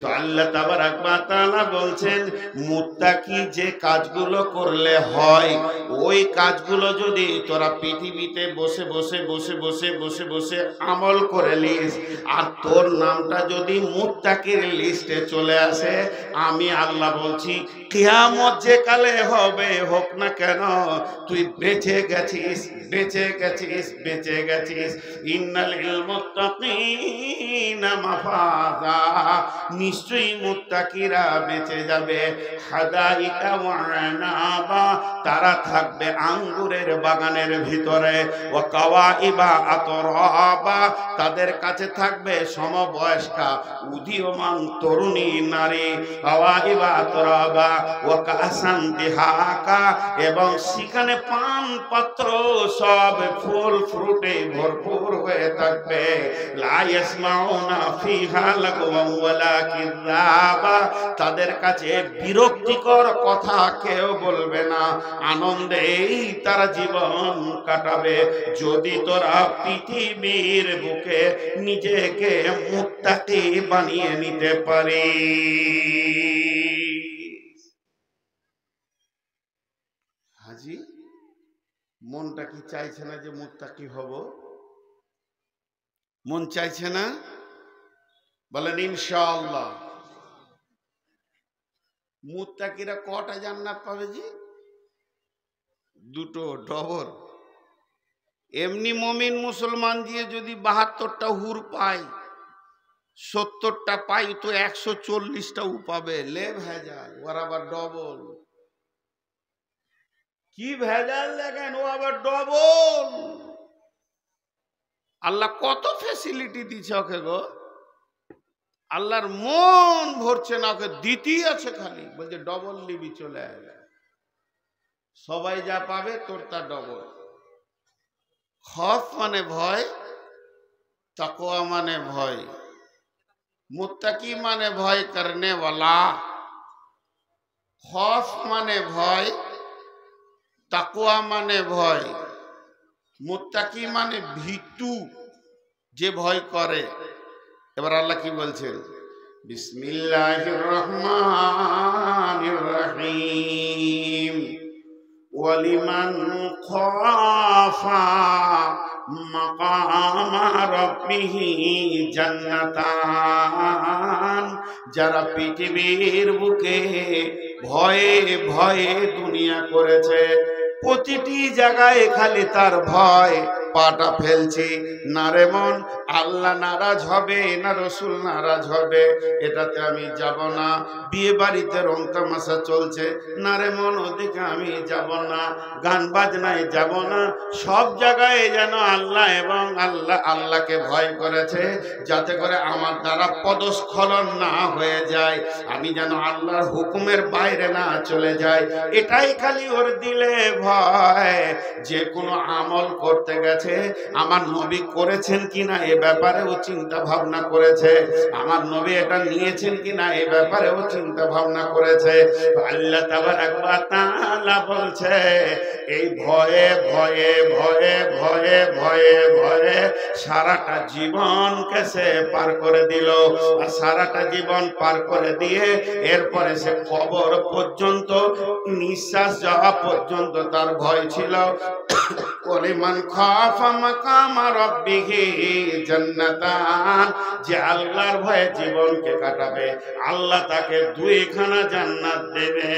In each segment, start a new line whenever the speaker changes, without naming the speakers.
তো আল্লাহ তাবারাক ওয়া তাআলা বলছেন মুত্তাকি যে কাজগুলো করলে হয় ওই কাজগুলো যদি তোরা পৃথিবীতে বসে বসে বসে বসে বসে বসে আমল করে নিস আর তোর নামটা যদি মুত্তাকির লিস্টে চলে আসে, আমি আল্লাহ বলছি কিয়ামত যে কালে হবে হোক না কেন তুই বেঁচে গেছিস, বেঁচে গেছিস, বেঁচে গেছিস। ইন্নাল মুত্তাকিনা মাফাজা, নিশ্চয়ই মুত্তাকিরা বেঁচে যাবে। হাদাইকা ওয়া আনাবা, তারা থাকবে আঙ্গুরের বাগানের ভিতরে। ওয়া কাওয়াইবা আতরাবা, তাদের কাছে থাকবে সমবয়স্কা উদীয়মান তরুণী নারী। কাওয়াইবা আতরাবা ওয়া কাসান দিহাকা, এবং সেখানে পান পাত্র সব ফুল ফ্রুটে ভরপুর হয়ে থাকবে। লা ইয়াসমাউনা ফিহা লাগওয়া ওয়ালা কিযাবা, তাদের কাছে বিরক্তিকর কথা কেউ বলবে না, আনন্দেই তারা জীবন কাটাবে। যদি তোরা পৃথিবীর বুকে নিজেকে মুত্তাকি বানিয়ে নিতে পারিস। হাজি, মনটা কি চাইছে না যে মুত্তাকি হব? মন চাইছে না? বলেন ইনশাআল্লাহ। মুত্তাকিরা কটা জান্নাত পাবে জি? দুটো, ডবল। এমনি মুমিন মুসলমান দিয়ে যদি 72টা হুর পাই, 70টা পাই, তো 140টাও পাবে। লে ভেজাল, ওর আবার ডবল। কি ভেজাল দেখেন, ও আবার ডবল। আল্লাহ কত ফ্যাসিলিটি দিচ্ছে ওকে গো। আল্লাহর মন ভরছে না, ওকে দিতেই আছে খালি। বলছে ডবল নিবি, চলে আসবে। সবাই যা পাবে তোর তা ডবল। খফ মানে ভয়, তাকওয়া মানে ভয়, মুত্তাকি মানে ভয় করনে ওয়ালা। খফ মানে ভয়, তাকওয়া মানে ভয়, মুত্তাকি মানে ভীতু, যে ভয় করে। এবার আল্লাহ কি বলছেন? বিসমিল্লাহির রহমানির রহিম। ওয়ালিমান খাফা মাকামা রাব্বিহি জান্নাতান, যারা পৃথিবীর বুকে ভয়ে ভয়ে দুনিয়া করেছে, প্রতিটি জায়গায় খালি তার ভয়, পাটা ফেলছি। না রে মন, আল্লাহ নারাজ হবে না রসুল নারাজ হবে, এটাতে আমি যাব না। বিয়ে বাড়িতে রং তামাশা চলছে, না রে মন ওদিকে আমি যাব না। গান বাজনায় যাব না। সব জায়গায় যেন আল্লাহ এবং আল্লাহকে ভয় করেছে, যাতে করে আমার দ্বারা পদস্খলন না হয়ে যায়, আমি যেন আল্লাহর হুকুমের বাইরে না চলে যাই। এটাই খালি ওর দিলে ভয়। যে কোনো আমল করতে গেছে, আমার নবী করেছেন কিনা এ ব্যাপারে ও চিন্তা ভাবনা করেছে, আমার নবী এটা নিয়েছেন কিনা এ ব্যাপারে ও চিন্তা ভাবনা করেছে। আল্লাহ তাবারাক ওয়া তাআলা বলছে এই ভয়ে ভয়ে ভয়ে ভয়ে ভয়ে ভয়ে সারাটা জীবনকে সে পার করে দিল। আর সারাটা জীবন পার করে দিয়ে এরপরে সে কবর পর্যন্ত, নিঃশ্বাস যাওয়া পর্যন্ত তার ভয় ছিল। ওয়ালিমান খাফা মাকামা রাব্বিহি জান্নাতান, যে আল্লাহর ভয়ে জীবনকে কাটাবে, আল্লাহ তাকে দুইখানা জান্নাত দেবে।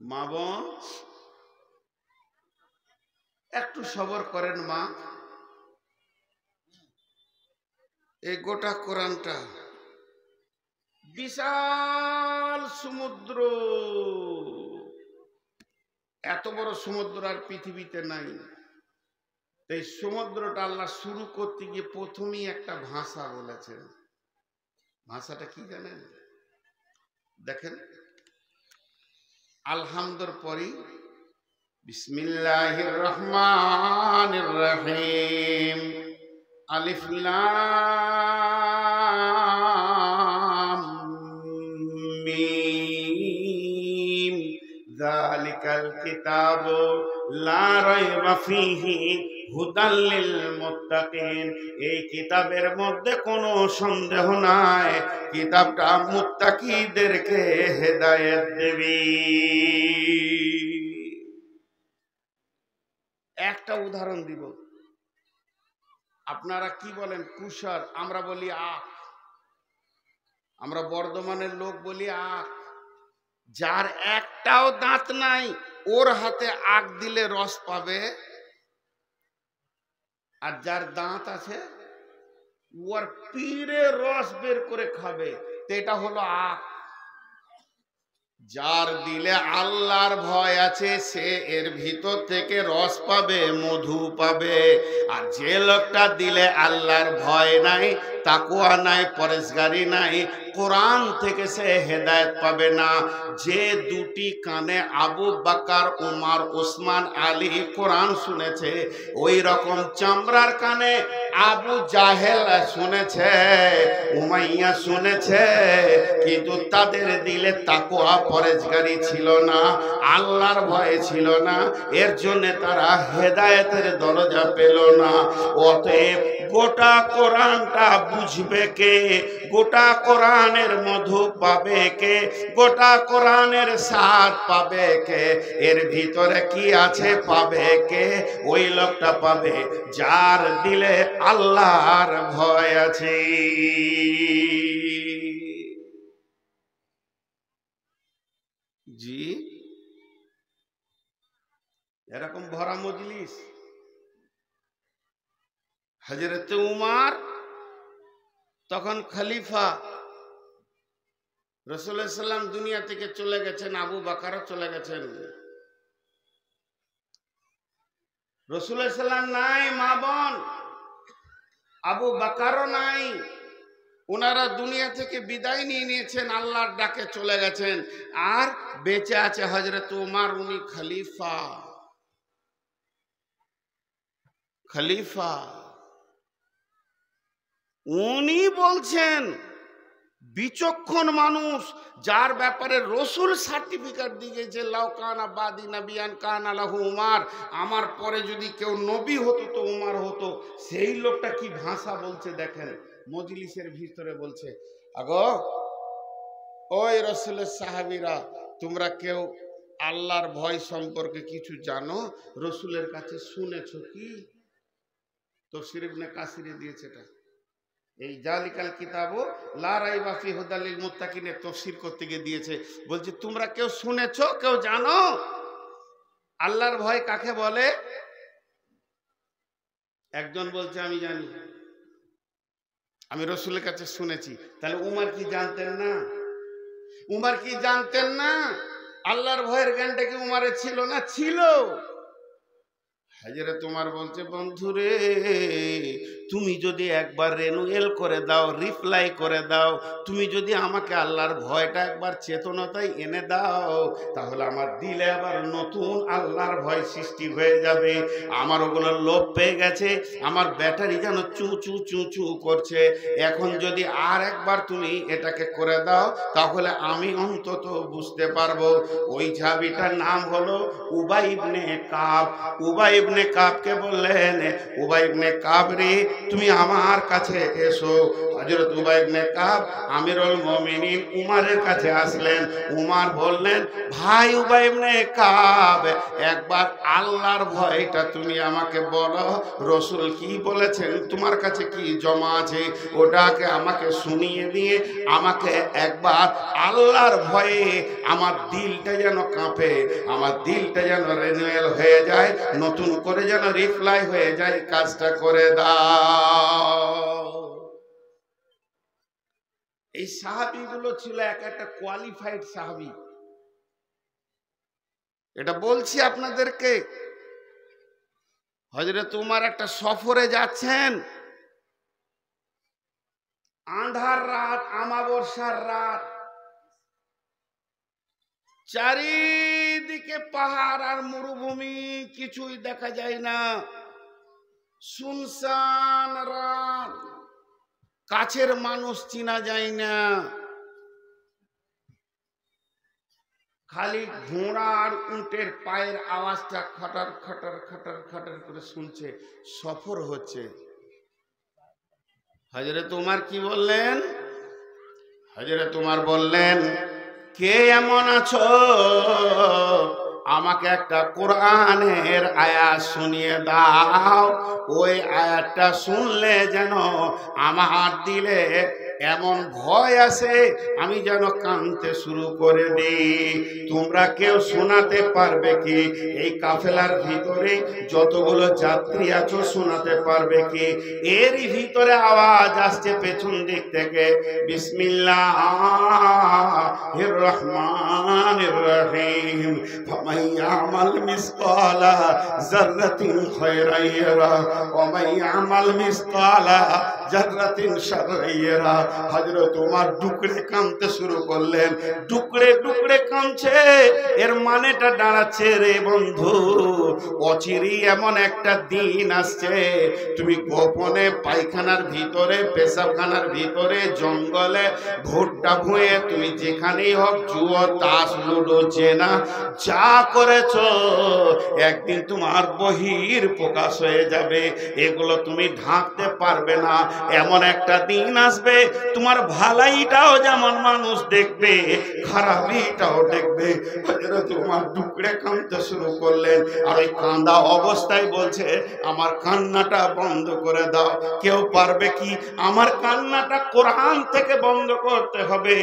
মা বোন একটু সবর করেন মা। এই গোটা কোরআনটা বিশাল সমুদ্র, এত বড় সমুদ্র আর পৃথিবীতে নাই। এই সমুদ্রটা আল্লাহ শুরু করতে গিয়ে প্রথমেই একটা ভাষা বলেছেন। ভাষাটা কি জানেন? দেখেন, আলহামদুর পরই বিসমিল্লাহির রহমানির রহিম, আলিফ লাম মিম, যালিকাল কিতাবু লা রাইবা ফীহি হুদাল লিল মুত্তাকিন। এই কিতাবের মধ্যে কোনো সন্দেহ নাই, কিতাবটা মুত্তাকিদেরকে হেদায়েত দেবে। একটা উদাহরণ দিব। আপনারা কি বলেন? কুশার, আমরা বলি আখ। আমরা বর্ধমানের লোক বলি আখ। যার একটাও দাঁত নাই ওর হাতে আখ দিলে রস পাবে, আর যার দাঁত আছে ওর পিড়ে রস বের করে খাবে। তো এটা হলো আখ। যার দিলে আল্লাহর ভয় আছে সে এর ভিতর থেকে রস পাবে, মধু পাবে। আর যে লোকটা দিলে আল্লাহর ভয় নাই, তাকওয়া নাই, পরেশগারি নাই, কোরআন থেকে সে হেদায়েত পাবে না। যে দুটি কানে আবু বকর, উমর, উসমান, আলী কোরআন শুনেছে, ওই রকম চামড়ার কানে আবু জাহেল শুনেছে, উমাইয়া শুনেছে, কিন্তু তাদের দিলে তাকওয়া পরেশগারি ছিল না, আল্লাহর ভয় ছিল না, এর জন্য তারা হেদায়েতের দরজা পেল না। অতএব গোটা কোরআনটা বুঝবে কে? গোটা কোরআনের মধু পাবে কে? গোটা কোরআনের স্বাদ পাবে কে? এর ভিতরে কি আছে পাবে কে? ওই লোকটা পাবে যার দিলে আল্লাহর ভয় আছে। জি, এরকম ভরা মজলিস। হযরত উমর তখন খলিফা, রাসূলুল্লাহ সাল্লাল্লাহু আলাইহি ওয়াসাল্লাম দুনিয়া থেকে চলে গেছেন, আবু বকরও চলে গেছেন। রাসূলুল্লাহ সাল্লাল্লাহু আলাইহি ওয়াসাল্লাম নাই, মা বোন, আবু বকরও নাই। ওনারা দুনিয়া থেকে বিদায় নিয়ে নিয়েছেন, আল্লাহর ডাকে চলে গেছেন। আর বেঁচে আছে হযরত উমর, উনি খলিফা। খলিফা উনি বলছেন, বিচক্ষণ মানুষ যার ব্যাপারে রসুল সার্টিফিকেট দিয়েছে, লাউ কানা বাদি নবিয়ান কানা লাহু উমর, আমার পরে যদি কেউ নবী হতো তো উমর হতো। সেই লোকটা কি ভাষা বলছে দেখেন, মজলিসের ভিতরে বলছে, আগো ওই রসুলের সাহাবীরা, তোমরা কেউ আল্লাহর ভয় সম্পর্কে কিছু জানো? রসুলের কাছে শুনেছো কি? তাফসীর ইবনে কাসিরে দিয়েছে এটা। এই জালিকাল কিতাবু লা রাইবা ফি হুদাল লিল মুত্তাকিনের তাফসীর করতে গিয়ে দিয়েছে। বলছে তোমরা কেউ শুনেছো, কেউ জানো আল্লাহর ভয় কাকে বলে? একজন বলছে আমি জানি, আমি রসুলের কাছে শুনেছি। তাহলে উমর কি জানতেন না? উমর কি জানতেন না? আল্লাহর ভয়ের জ্ঞানটা কি উমরের ছিল না? ছিল। হযরত উমর বলছে, বন্ধুরে তুমি যদি একবার রেনুয়েল করে দাও, রিপ্লাই করে দাও, তুমি যদি আমাকে আল্লাহর ভয়টা একবার চেতনতায় এনে দাও, তাহলে আমার দিলে আবার নতুন আল্লাহর ভয় সৃষ্টি হয়ে যাবে। আমার ওগুলো লোভ পেয়ে গেছে, আমার ব্যাটারি যেন চু চু চু চু করছে। এখন যদি আর একবার তুমি এটাকে করে দাও, তাহলে আমি অন্তত বুঝতে পারবো। ওই সাহাবীটার নাম হলো উবাই ইবনে কাব। উবাই ইবনে কাবকে বললেন, উবাই ইবনে কাব রে, তুমি আমার কাছে এসো। হযরত উবাই ইবনে কাব আমিরুল মুমিনিন উমরের কাছে আসলেন। উমর বললেন, ভাই উবাই ইবনে কাব, একবার আল্লাহর ভয়টা তুমি আমাকে বলো, রাসূল কি বলেছেন, তোমার কাছে কি জমা আছে, ওটাকে আমাকে শুনিয়ে দিয়ে আমাকে একবার আল্লাহর ভয়ে আমার দিলটা যেন কাঁপে, আমার দিলটা যেন রিনিউয়াল হয়ে যায়, নতুন করে যেন রিপ্লাই হয়ে যায়, কাজটা করে দাও। এই সাহাবীগুলো ছিল এক একটা কোয়ালিফাইড সাহাবী। এটা বলছি আপনাদেরকে। হযরত উমর একটা সফরে যাচ্ছেন, আঁধার রাত, আমাবস্যার রাত, চারিদিকে পাহাড় আর মরুভূমি, কিছুই দেখা যায় না, শুনশান রাত, কাছের মানুষ চিনা যায় না। খালি ঘোড়া আর উটের পায়ের আওয়াজটা খটার খটার খটার খটার করে শুনছে, সফর হচ্ছে। হযরত উমর কি বললেন? হযরত উমর বললেন, কে এমন আছো আমাকে একটা কোরআনের আয়াত শুনিয়ে দাও। ওই আয়াতটা শুনলে যেন আমার দিলে এমন ভয় আছে, আমি যেন কাঁদতে শুরু করে দিই। তোমরা কেউ শোনাতে পারবে কি? এই কাফেলার ভিতরে যতগুলো যাত্রী আছো শোনাতে পারবে কি? এরই ভিতরে আওয়াজ আসছে পেছন দিক থেকে, বিসমিল্লাহির রহমানির রহিম, ফামান ইয়ামাল মিসকালা যাররাতিন খায়রান ইয়ারা ওয়া মান ইয়ামাল মিসকালা যাররাতিন শাররান ইয়ারা। হযরত ওমর ডুকরে কাঁদতে শুরু করলেন, ডুকরে ডুকরে কাঁদছে। এর মানেটা দাঁড়াচ্ছে, রে বন্ধু, অচিরেই এমন একটা দিন আসছে, তুমি গোপনে পায়খানার ভিতরে, পেশাবখানার ভিতরে, জঙ্গলে, ভুট্টা ভুঁয়ে, তুমি যেখানেই হোক, জুয়ো, তাস, লুডো, জেনা যা করেছো, একদিন তোমার বহির প্রকাশ হয়ে যাবে। এগুলো তুমি ঢাকতে পারবে না। এমন একটা দিন আসবে, তোমার ভালাইটাও যেমন মানুষ দেখবে, খারাপিটাও দেখবে। তোমার টুকরে কাঁদতে শুরু করলেন, আর ওই কাঁদা অবস্থায় বলছে, আমার কান্নাটা বন্ধ করে দাও। কেউ পারবে কি? আমার কান্নাটা কোরআন থেকে বন্ধ করতে হবে,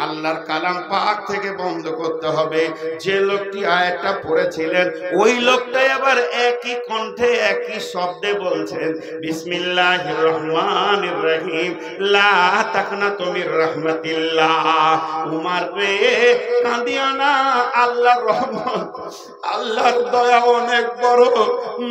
আল্লাহর কালাম পাক থেকে বন্ধ করতে হবে। যে লোকটি আয়াতটা পড়েছিলেন, ওই লোকটাই আবার একই কণ্ঠে একই শব্দে বলছেন, বিসমিল্লাহির রহমানির রহিম, লা তাকনাতু মির রাহমাতিল্লাহ। উমর রে, কাঁদিও না, আল্লাহর রহমত, আল্লাহর দয়া অনেক বড়।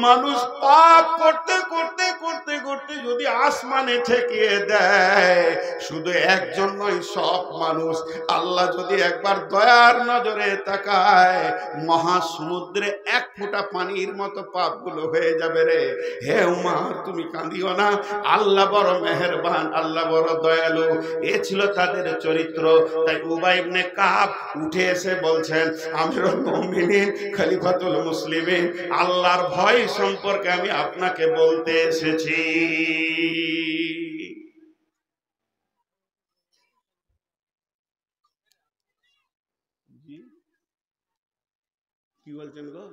মানুষ পাপ করতে করতে করতে করতে যদি আসমানে ঠেকিয়ে দেয়, শুধু একজন নয়, সব মানুষ, আল্লাহ যদি একবার দয়ার নজরে তাকায়, মহাসমুদ্রে এক ফোঁটা পানির মতো পাপগুলো হয়ে যাবে রে। হে উমর, তুমি কাঁদিও না, আল্লাহ বড় মেহেরবান, আল্লাহ বড় দয়ালু। এ ছিল তাদের চরিত্র। তাই উবাই ইবনে কাব উঠে এসে বলছেন, আমিরুল মুমিনিন, খলিফাতুল মুসলিমিন, আল্লাহর ভয় সম্পর্কে আমি আপনাকে বলতে এসেছি। কি বলছেন গো?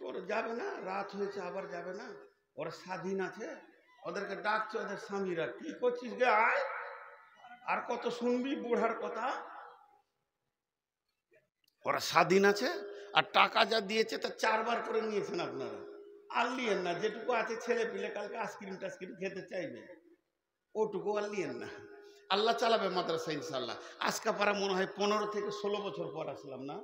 ওরা যাবে না, রাত হয়েছে, আবার যাবে না? ওরা স্বাধীন আছে, ওদেরকে ডাকছে, ওদের স্বামীরা, কি করছিস গে, আয়। আর কত শুনবি বুড়ার কথা? ওরা স্বাধীন আছে, আর টাকা যা দিয়েছে তা 4 বার করে নিয়েছেন আপনারা। আর লিয়েন না, যেটুকু আছে ছেলে পিলে কালকে আইসক্রিম টাইসক্রিম খেতে চাইবে, ওটুকু আর লিয়েন না। আল্লাহ চালাবে মাদ্রাসা ইনশাল্লাহ। আজকাপাড়া মনে হয় 15 থেকে 16 বছর পর আসলাম না।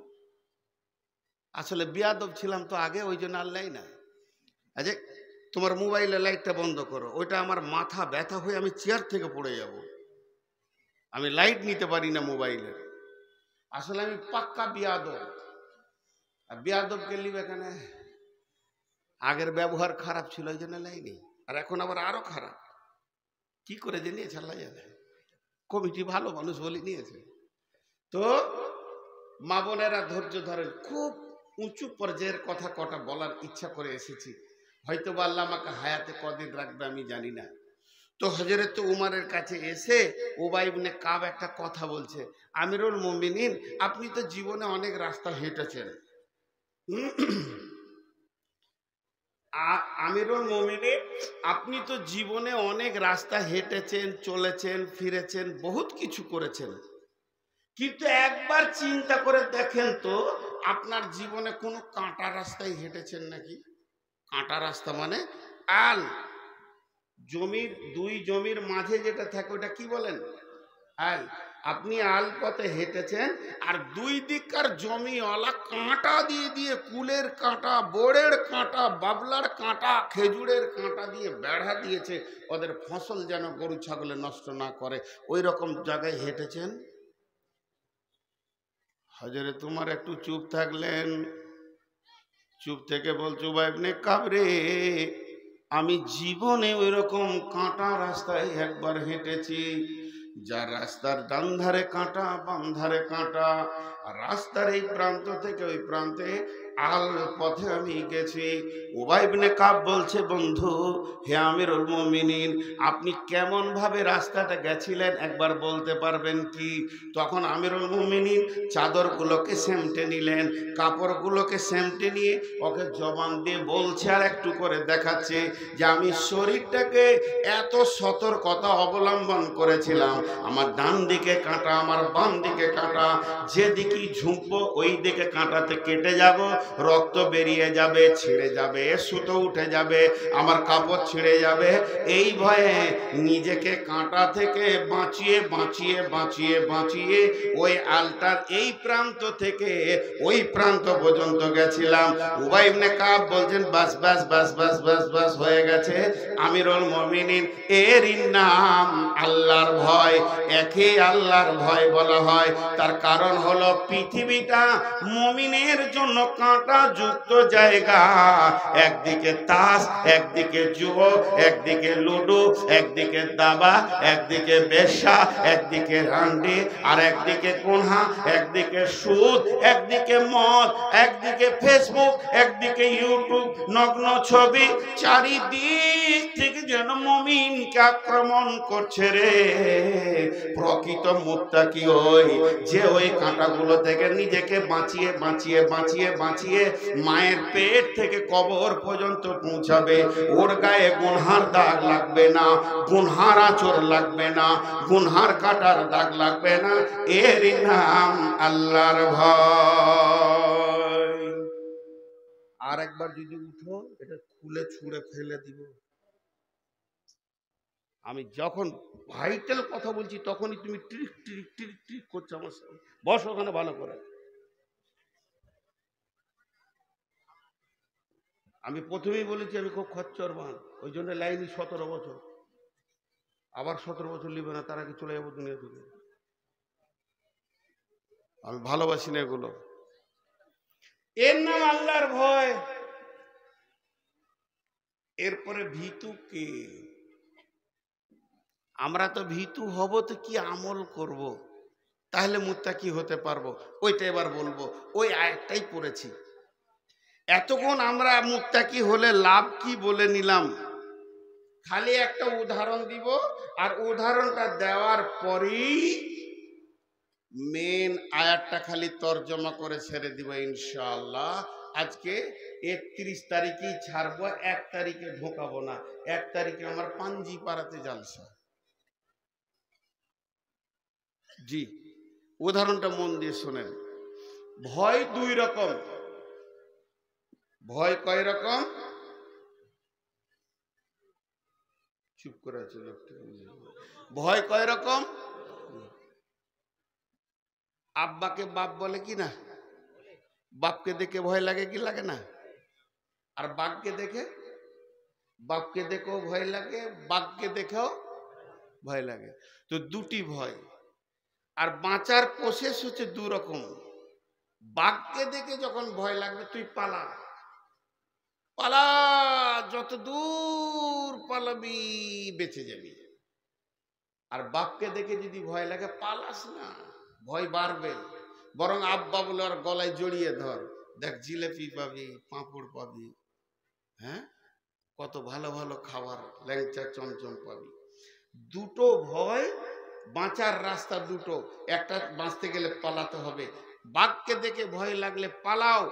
আসলে বিয়াদব ছিলাম তো আগে, ওই জন্য আল্লাহ না। আচ্ছা, তোমার মোবাইলের লাইটটা বন্ধ করো, ওইটা আমার মাথা ব্যথা হয়ে আমি চেয়ার থেকে পড়ে যাব। আমি লাইট নিতে পারি না মোবাইলের। আসলে আমি পাক্কা বিয়াদব। আর বিয়াদবকে লিবে এখানে, আগের ব্যবহার খারাপ ছিল, ওই জন্য লাইনি, আর এখন আবার আরো খারাপ। কি করে যে নিয়েছে আল্লাহ জানে। কমিটি ভালো মানুষ বলে নিয়েছে। তো মা বোনেরা ধৈর্য ধরেন, খুব উঁচু পর্যায়ের কথা কটা বলার ইচ্ছা করে এসেছি। হয়তো বা আল্লাহ আমাকে হায়াতে কদিন রাখবে আমি জানি না। তো হযরত উমরের কাছে এসে উবাই ইবনে কাব একটা কথা বলছে, আমিরুল মুমিনিন, আপনি তো জীবনে অনেক রাস্তা হেঁটেছেন। আমিরুল মুমিনিন, আপনি তো জীবনে অনেক রাস্তা হেঁটেছেন, চলেছেন, ফিরেছেন, বহুত কিছু করেছেন, কিন্তু একবার চিন্তা করে দেখেন তো, আপনার জীবনে কোনো কাঁটা রাস্তায় হেঁটেছেন নাকি? কাঁটা রাস্তা মানে আল, জমির দুই জমির মাঝে যেটা থাকে ওটা কি বলেন? আল। আপনি আল পথে হেঁটেছেন, আর দুই দিককার জমিওয়ালা কাঁটা দিয়ে দিয়ে, কুলের কাঁটা, বোড়ের কাঁটা, বাবলার কাঁটা, খেজুরের কাঁটা দিয়ে বেড়া দিয়েছে, ওদের ফসল যেন গরু ছাগলে নষ্ট না করে, ওই রকম জায়গায় হেঁটেছেন। হযরত উমর একটু চুপ থাকলেন, চুপ থেকে বলছো, উবাই ইবনে কাব রে, আমি জীবনে ওই রকম কাঁটা রাস্তায় একবার হেঁটেছি, যার রাস্তার ডান ধারে কাঁটা বাম ধারে কাঁটা, আর রাস্তার এই প্রান্ত থেকে ওই প্রান্তে আল পথে আমি গেছি। উবাই ইবনে কাব বলছে, বন্ধু হে আমিরুল মুমিনিন, আপনি কেমন ভাবে রাস্তাটা গেছিলেন একবার বলতে পারবেন কি? তখন আমিরুল মুমিনিন চাদরগুলোকে সেমটে নিলেন, কাপড়গুলোকে সেমটে নিয়ে ওকে জবান দিয়ে বলছে আর একটু করে দেখাচ্ছে যে আমি শরীরটাকে এত সতর্কতা অবলম্বন করেছিলাম, আমার ডান দিকে কাঁটা আমার বাম দিকে কাঁটা, যেদিকেই ঝুঁকবো ওই দিকে কাঁটাতে কেটে যাব, রক্ত বেরিয়ে যাবে, ছিঁড়ে যাবে, সুতো উঠে যাবে, আমার কাপড় ছিঁড়ে যাবে। এই ভয়ে নিজেকে কাঁটা থেকে বাঁচিয়ে বাঁচিয়ে বাঁচিয়ে বাঁচিয়ে ওই আলটার এই প্রান্ত থেকে ওই প্রান্ত পর্যন্ত গেছিলাম। উবাই ইবনে কাব বলছেন, বাস বাস বাস বাস বাস বাস হয়ে গেছে। আমিরুল মুমিনিন, এর নাম আল্লাহর ভয়। একে আল্লাহর ভয় বলা হয়, তার কারণ হলো পৃথিবীটা মুমিনের জন্য কাঁটা যুক্ত জায়গা। একদিকে তাস, একদিকে জুয়ো, একদিকে লুডো, একদিকে দাবা, একদিকে বেশ্যা, একদিকে রান্ডি, আর একদিকে কোনহা, একদিকে সুদ, একদিকে মদ, একদিকে ফেসবুক, একদিকে ইউটিউব, নগ্ন ছবি, চারিদিক থেকে যেন মুমিনকে আক্রমণ করছে রে। প্রকৃত মুত্তাকি ওই যে ওই কাঁটাগুলো থেকে নিজেকে বাঁচিয়ে বাঁচিয়ে বাঁচিয়ে বাঁচিয়ে মায়ের পেট থেকে কবর পর্যন্ত পৌঁছাবে। ওর গায়ে গুনহার দাগ লাগবে না, গুনহার আঁচড় লাগবে না, গুনহার কাটার দাগ লাগবে না। এর নাম আল্লাহর ভয়। আর একবার যদি উঠো, এটা খুলে ছুঁড়ে ফেলে দিব। আমি যখন ভাইটাল কথা বলছি তখনই তুমি ট্রিক ট্রিক ট্রিক ট্রিক করছো আমার সাথে। বস ওখানে ভালো করে। আমি প্রথমেই বলেছি আমি খুব খচ্চরবান, ওই জন্য লাইনি 17 বছর, আবার 17 বছর নিবে না, তার আগে চলে যাবো দুনিয়া থেকে। আমি ভালোবাসি না এগুলো। এর নাম আল্লাহর ভয়। এরপরে ভীতু কে? আমরা তো ভীতু হব তো কি আমল করব, তাহলে মুত্তাকি হতে পারবো, ওইটা এবার বলবো। ওই আয়াতটাই পড়েছি। এতক্ষণ আমরা মুত্তাকি হলে লাভ কি বলে নিলাম, খালি একটা উদাহরণ দিব, আর উদাহরণটা দেওয়ার পরেই মেন আয়াতটা খালি তর্জমা করে ছেড়ে দিব ইনশাআল্লাহ। আজকে 31 তারিখেই ছাড়বো, 1 তারিখে ঢোকাবো না। 1 তারিখে আমার পাঞ্জি পাড়াতে জালসা। জি, উদাহরণটা মন দিয়ে শোনেন। ভয় 2 রকম। ভয় কয় রকম? চুপ করে আছে লোকটা। ভয় কয় রকম? আব্বাকে বাপ বলে কি না? বাপকে দেখে ভয় লাগে কি লাগে না? আর বাঘকে দেখে? বাপকে দেখেও ভয় লাগে, বাঘকে দেখেও ভয় লাগে। তো দুটি ভয়। আর বাঁচার প্রসেস হচ্ছে 2 রকম। বাঘকে দেখে যখন ভয় লাগবে তুই পালা, পালা, যত দূর পালাবি বেঁচে যাবি। আর বাপকে দেখে যদি ভয় লাগে পালাস না, ভয় বাড়বে। বরং আব্বা বলে আর গলায় জড়িয়ে ধর, দেখ জিলেপি পাবি, পাঁপড় পাবি, হ্যাঁ কত ভালো ভালো খাবার, ল্যাংচা চমচম পাবি। দুটো ভয়, বাঁচার রাস্তা দুটো। একটা বাঁচতে গেলে পালাতে হবে। বাঘকে দেখে ভয় লাগলে পালাও।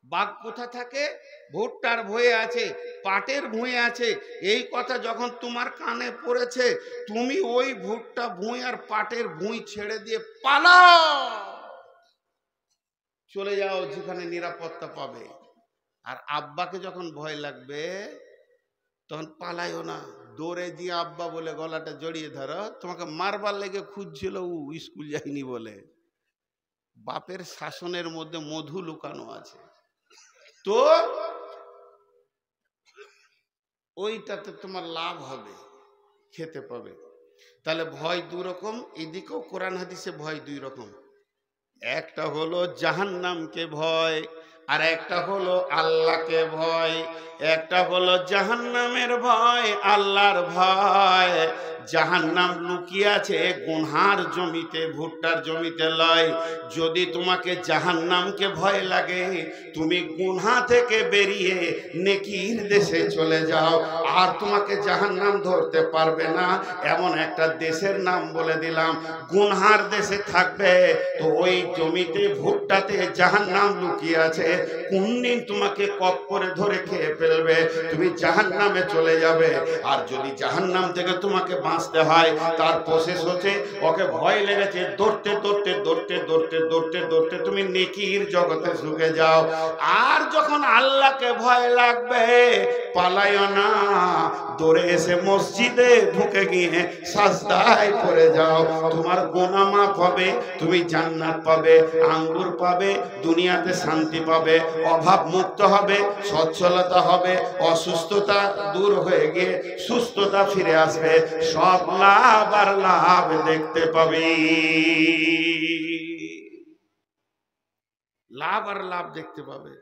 বাঘ কোথা থাকে? ভুট্টার ভয়ে আছে, পাটের ভুঁয়ে আছে। এই কথা যখন তোমার কানে পড়েছে, তুমি ওই ভুট্টা ভুঁই আর পাটের ভুঁই ছেড়ে দিয়ে পালাও, চলে যাও যেখানে নিরাপত্তা পাবে। আর আব্বাকে যখন ভয় লাগবে তখন পালাইও না, দৌড়ে দিয়ে আব্বা বলে গলাটা জড়িয়ে ধরো। তোমাকে মারবার লেগে খুঁজছিল ও, স্কুল যায়নি বলে। বাপের শাসনের মধ্যে মধু লুকানো আছে, তো ওইটাতে তোমার লাভ হবে, খেতে পাবে। তাহলে ভয় 2 রকম। এদিকেও কোরআন হাদিসে ভয় 2 রকম। একটা হলো জাহান্নামকে ভয়, আর একটা হলো আল্লাহকে ভয়, একটা হলো জাহান্নামের ভয়, আল্লাহর ভয়। জাহান্নাম লুকিয়ে আছে গুনহার জমিতে, ভুট্টার জমিতে লয়। যদি তোমাকে জাহান্নামকে ভয় লাগে, তুমি গুনহা থেকে বেরিয়ে নেকির দেশে চলে যাও, আর তোমাকে জাহান্নাম ধরতে পারবে না। এমন একটা দেশের নাম বলে দিলাম, গুনহার দেশে থাকবে তো ওই জমিতে ভুট্টাতে জাহান্নাম লুকিয়ে আছে। কোন দিন তোমাকে কপ করে ধরে খেয়ে ফেলবে, তুমি জাহান্নামে চলে যাবে। আর যদি জাহান্নাম থেকে তোমাকে বাঁচতে হয়, তার প্রসেস হচ্ছে, ওকে ভয় লেগেছে, দৌড়তে দৌড়তে দৌড়তে দৌড়তে দৌড়তে দৌড়তে তুমি নেকির জগতে ঢুকে যাও। আর যখন আল্লাহকে ভয় লাগবে, পালাইও না, দৌড়ে এসে মসজিদে ঢুকে গিয়ে সাজদায় পড়ে যাও। তোমার গুনাহ মাফ হবে, তুমি জান্নাত পাবে, আঙ্গুর পাবে, দুনিয়াতে শান্তি পাবে, অভাব মুক্ত হবে, সচ্ছলতা হবে, অসুস্থতা দূর হয়ে গিয়ে সুস্থতা ফিরে আসবে, সব লাভ আর লাভ দেখতে পাবি। লাভ আর লাভ দেখতে পাবে।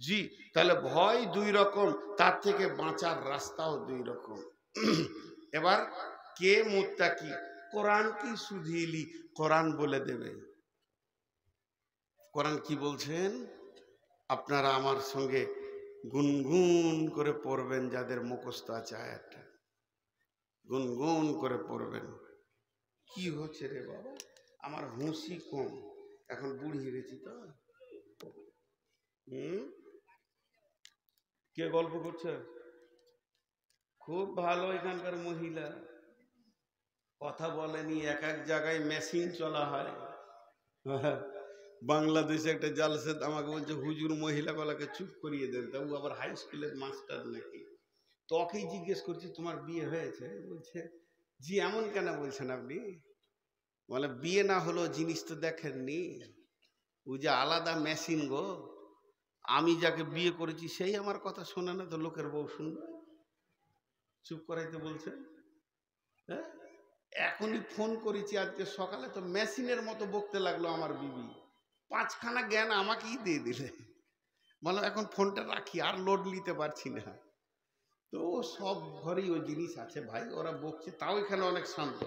জি, তাহলে ভয় দুই রকম, তার থেকে বাঁচার রাস্তাও দুই রকম। এবার কে মুত্তাকি? কোরআন কি শুধিলি? কোরআন বলে দেবে। কোরআন কি বলছেন আপনারা আমার সঙ্গে গুনগুন করে পড়বেন, যাদের মুখস্থ আছে আয়াতটা গুনগুন করে পড়বেন। কি হচ্ছে রে বাবা, আমার হুঁশি কম, এখন বুড়ি হয়ে গেছি তো। কে গল্প করছে? খুব ভালো এখানকার মহিলা, কথা বলেনি, এক এক জায়গায় মেশিন চলা হয়। বাংলাদেশে একটা জালসাত আমাকে বলছে, হুজুর মহিলাগুলোকে চুপ করিয়ে দেন। তা ও আবার হাই স্কুলের মাস্টার নাকি। তোকেই জিজ্ঞেস করছি তোমার বিয়ে হয়েছে? বলছে জি। এমন কেন বলছেন আপনি? বলে বিয়ে না হলো জিনিস তো দেখেননি, ও যে আলাদা মেশিন গো। আমি যাকে বিয়ে করেছি সেই আমার কথা শোনে না, তো লোকের বউ শুনবে? চুপ করাইতে বলছে। হ্যাঁ, এখনই ফোন করেছি আজকে সকালে, তো মেশিনের মতো বকতে লাগলো আমার বিবি। 5খানা জ্ঞান আমাকেই দিয়ে দিলে। বলো এখন ফোনটা রাখি, আর লোড নিতে পারছি না। তো সব ঘরেই ওই জিনিস আছে ভাই, ওরা বকছে, তাও এখানে অনেক শান্ত।